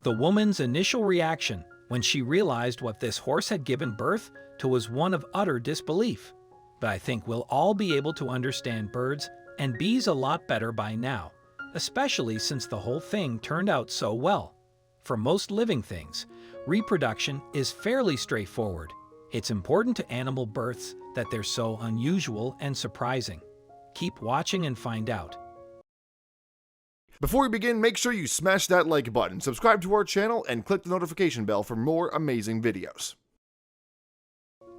The woman's initial reaction when she realized what this horse had given birth to was one of utter disbelief. But I think we'll all be able to understand birds and bees a lot better by now, especially since the whole thing turned out so well. For most living things, reproduction is fairly straightforward. It's important to animal births that they're so unusual and surprising. Keep watching and find out. Before we begin, make sure you smash that like button, subscribe to our channel, and click the notification bell for more amazing videos.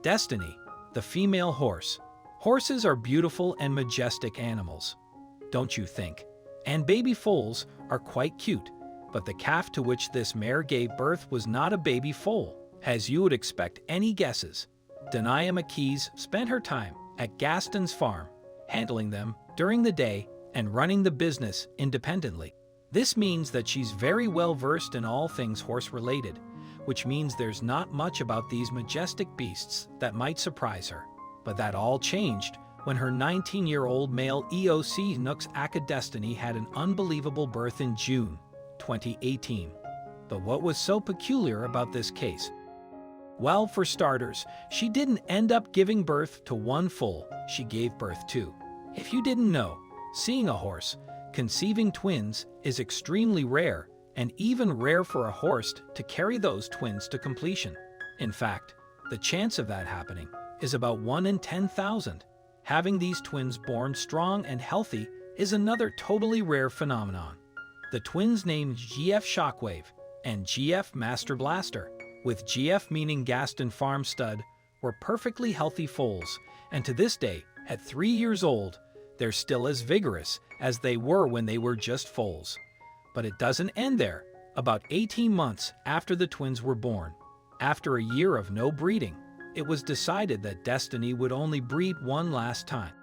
Destiny, the female horse. Horses are beautiful and majestic animals, don't you think? And baby foals are quite cute, but the calf to which this mare gave birth was not a baby foal, as you would expect. Any guesses? Dania McKees spent her time at Gaston's farm, handling them during the day and running the business independently. This means that she's very well versed in all things horse-related, which means there's not much about these majestic beasts that might surprise her. But that all changed when her 19-year-old male EOC Nooks Aka Destiny had an unbelievable birth in June 2018. But what was so peculiar about this case? Well, for starters, she didn't end up giving birth to one foal, she gave birth to. If you didn't know, seeing a horse conceiving twins is extremely rare, and even rare for a horse to carry those twins to completion. In fact, the chance of that happening is about 1 in 10,000. Having these twins born strong and healthy is another totally rare phenomenon. The twins named GF Shockwave and GF Master Blaster, with GF meaning Gaston Farm Stud, were perfectly healthy foals, and to this day, at 3 years old, they're still as vigorous as they were when they were just foals. But it doesn't end there. About 18 months after the twins were born, after a year of no breeding, it was decided that Destiny would only breed one last time.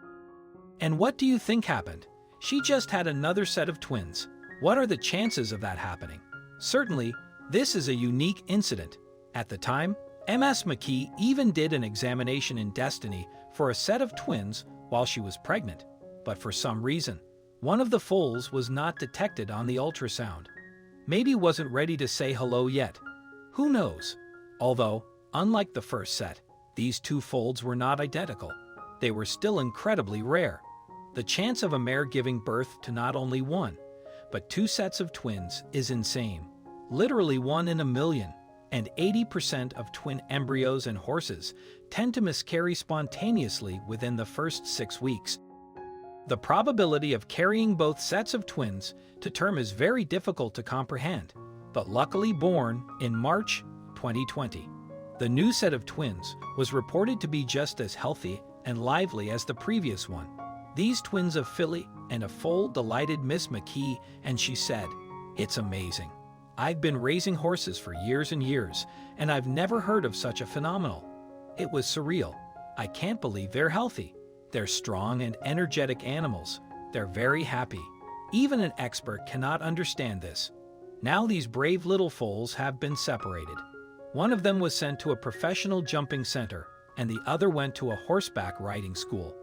And what do you think happened? She just had another set of twins. What are the chances of that happening? Certainly, this is a unique incident. At the time, Ms. McKee even did an examination in Destiny for a set of twins while she was pregnant. But for some reason, one of the foals was not detected on the ultrasound. Maybe wasn't ready to say hello yet. Who knows? Although, unlike the first set, these two foals were not identical. They were still incredibly rare. The chance of a mare giving birth to not only one, but two sets of twins is insane. Literally 1 in a million, and 80% of twin embryos in horses tend to miscarry spontaneously within the first 6 weeks. The probability of carrying both sets of twins to term is very difficult to comprehend, but luckily born in March 2020. The new set of twins was reported to be just as healthy and lively as the previous one. These twins of filly and a foal delighted Miss McKee, and she said, "It's amazing. I've been raising horses for years and years, and I've never heard of such a phenomenon. It was surreal. I can't believe they're healthy. They're strong and energetic animals. They're very happy. Even an expert cannot understand this." Now these brave little foals have been separated. One of them was sent to a professional jumping center, and the other went to a horseback riding school.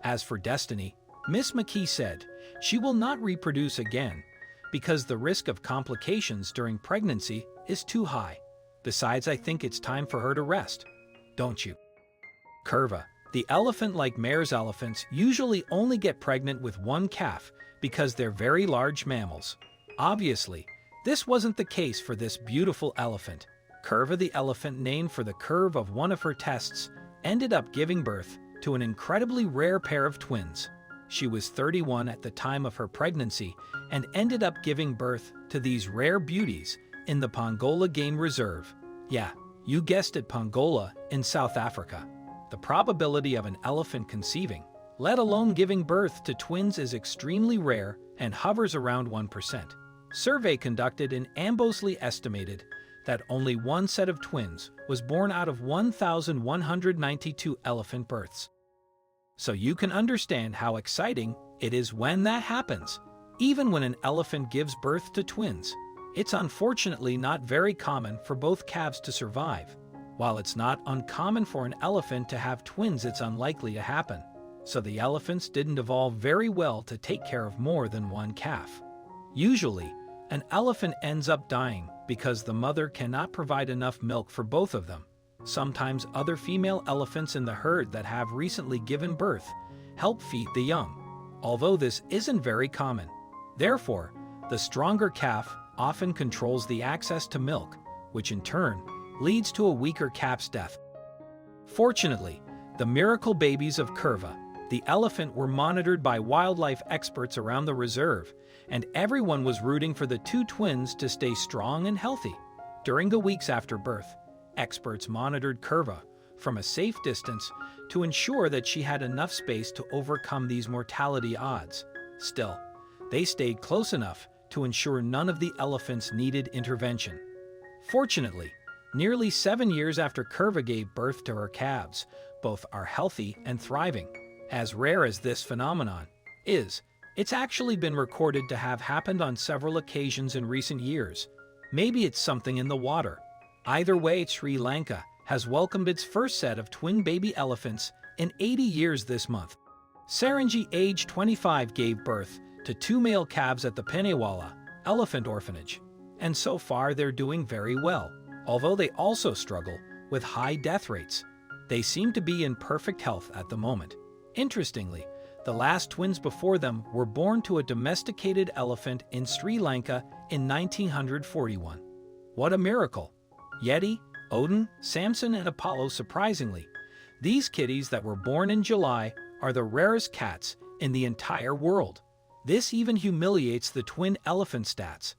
As for Destiny, Miss McKee said she will not reproduce again because the risk of complications during pregnancy is too high. Besides, I think it's time for her to rest. Don't you? Curva. The elephant-like mare's elephants usually only get pregnant with one calf because they're very large mammals. Obviously, this wasn't the case for this beautiful elephant. Curva the elephant, named for the curve of one of her tests, ended up giving birth to an incredibly rare pair of twins. She was 31 at the time of her pregnancy and ended up giving birth to these rare beauties in the Pongola Game Reserve. Yeah, you guessed it, Pongola, in South Africa. The probability of an elephant conceiving, let alone giving birth to twins, is extremely rare and hovers around 1%. Survey conducted in Ambosli estimated that only one set of twins was born out of 1,192 elephant births. So you can understand how exciting it is when that happens. Even when an elephant gives birth to twins, it's unfortunately not very common for both calves to survive. While it's not uncommon for an elephant to have twins, it's unlikely to happen. So the elephants didn't evolve very well to take care of more than one calf. Usually, An elephant ends up dying because the mother cannot provide enough milk for both of them. Sometimes other female elephants in the herd that have recently given birth help feed the young, although this isn't very common. Therefore, the stronger calf often controls the access to milk, which in turn leads to a weaker calf's death. Fortunately, the miracle babies of Curva, the elephant, were monitored by wildlife experts around the reserve, and everyone was rooting for the two twins to stay strong and healthy. During the weeks after birth, experts monitored Curva from a safe distance to ensure that she had enough space to overcome these mortality odds. Still, they stayed close enough to ensure none of the elephants needed intervention. Fortunately, nearly 7 years after Curva gave birth to her calves, both are healthy and thriving. As rare as this phenomenon is, it's actually been recorded to have happened on several occasions in recent years. Maybe it's something in the water. Either way, Sri Lanka has welcomed its first set of twin baby elephants in 80 years this month. Sarangi, age 25, gave birth to 2 male calves at the Pinewala Elephant Orphanage, and so far they're doing very well, although they also struggle with high death rates. They seem to be in perfect health at the moment. Interestingly, the last twins before them were born to a domesticated elephant in Sri Lanka in 1941. What a miracle! Yeti, Odin, Samson, and Apollo. Surprisingly, these kitties that were born in July are the rarest cats in the entire world. This even humiliates the twin elephant stats.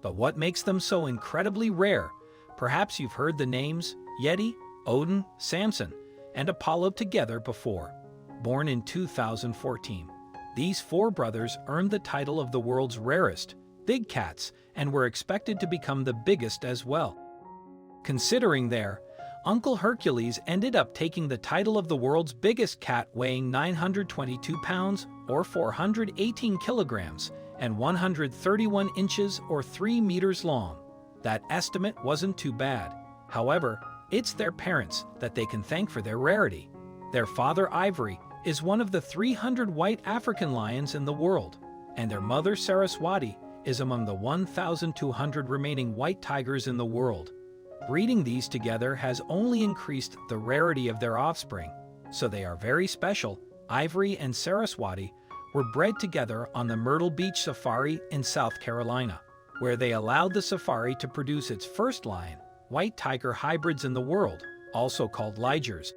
But what makes them so incredibly rare? Perhaps you've heard the names Yeti, Odin, Samson, and Apollo together before. Born in 2014, these 4 brothers earned the title of the world's rarest big cats and were expected to become the biggest as well. Considering their Uncle Hercules ended up taking the title of the world's biggest cat, weighing 922 pounds or 418 kilograms and 131 inches or 3 meters long. That estimate wasn't too bad. However, it's their parents that they can thank for their rarity. Their father, Ivory, is one of the 300 white African lions in the world, and their mother, Saraswati, is among the 1,200 remaining white tigers in the world. Breeding these together has only increased the rarity of their offspring, so they are very special. Ivory and Saraswati were bred together on the Myrtle Beach Safari in South Carolina, where they allowed the safari to produce its first lion, white tiger hybrids in the world, also called ligers.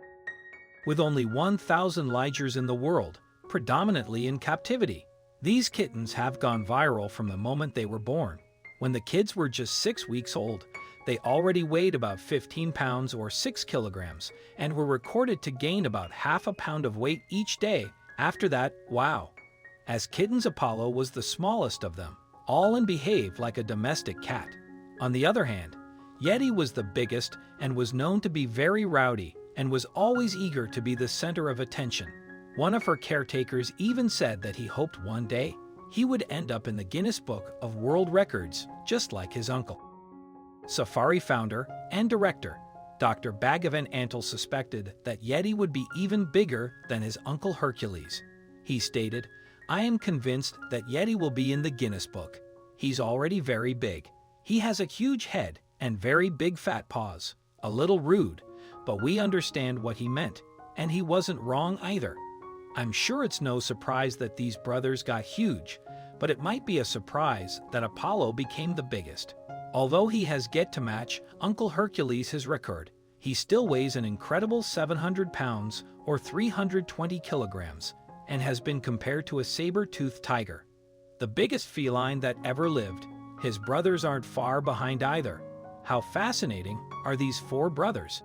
With only 1,000 ligers in the world, predominantly in captivity, these kittens have gone viral from the moment they were born. When the kids were just 6 weeks old, they already weighed about 15 pounds or 6 kilograms and were recorded to gain about half a pound of weight each day. After that, wow! As kittens, Apollo was the smallest of them, all and behaved like a domestic cat. On the other hand, Yeti was the biggest and was known to be very rowdy and was always eager to be the center of attention. One of her caretakers even said that he hoped one day he would end up in the Guinness Book of World Records, just like his uncle. Safari founder and director Dr. Bhagavan Antle suspected that Yeti would be even bigger than his uncle Hercules. He stated, "I am convinced that Yeti will be in the Guinness Book. He's already very big. He has a huge head and very big fat paws." A little rude, but we understand what he meant, and he wasn't wrong either. I'm sure it's no surprise that these brothers got huge, but it might be a surprise that Apollo became the biggest. Although he has yet to match Uncle Hercules' his record, he still weighs an incredible 700 pounds or 320 kilograms and has been compared to a saber-toothed tiger, the biggest feline that ever lived. His brothers aren't far behind either. How fascinating are these 4 brothers?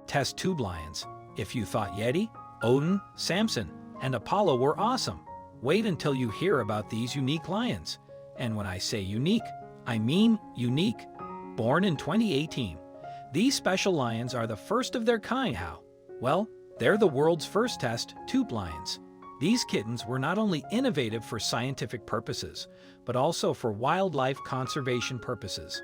Test tube lions. If you thought Yeti, Odin, Samson, and Apollo were awesome, wait until you hear about these unique lions. And when I say unique, I mean unique. Born in 2018, these special lions are the first of their kind. How? Well, they're the world's first test tube lions. These kittens were not only innovative for scientific purposes, but also for wildlife conservation purposes.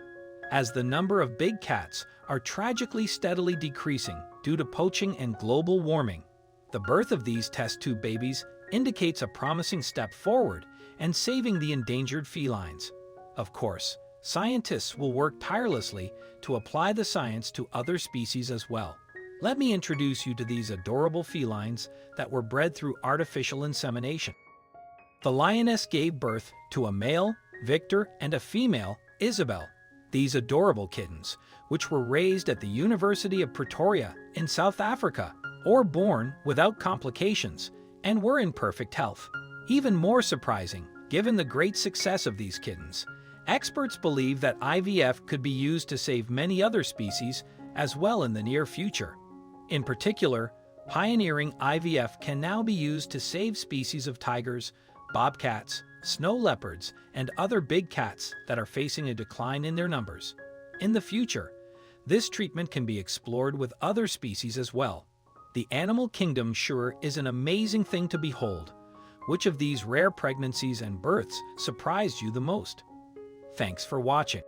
As the number of big cats are tragically steadily decreasing due to poaching and global warming, the birth of these test tube babies indicates a promising step forward and saving the endangered felines. Of course, scientists will work tirelessly to apply the science to other species as well. Let me introduce you to these adorable felines that were bred through artificial insemination. The lioness gave birth to a male, Victor, and a female, Isabel. These adorable kittens, which were raised at the University of Pretoria in South Africa, or born without complications, and were in perfect health. Even more surprising, given the great success of these kittens, experts believe that IVF could be used to save many other species as well in the near future. In particular, pioneering IVF can now be used to save species of tigers, bobcats, snow leopards, and other big cats that are facing a decline in their numbers. In the future, this treatment can be explored with other species as well. The animal kingdom sure is an amazing thing to behold. Which of these rare pregnancies and births surprised you the most? Thanks for watching.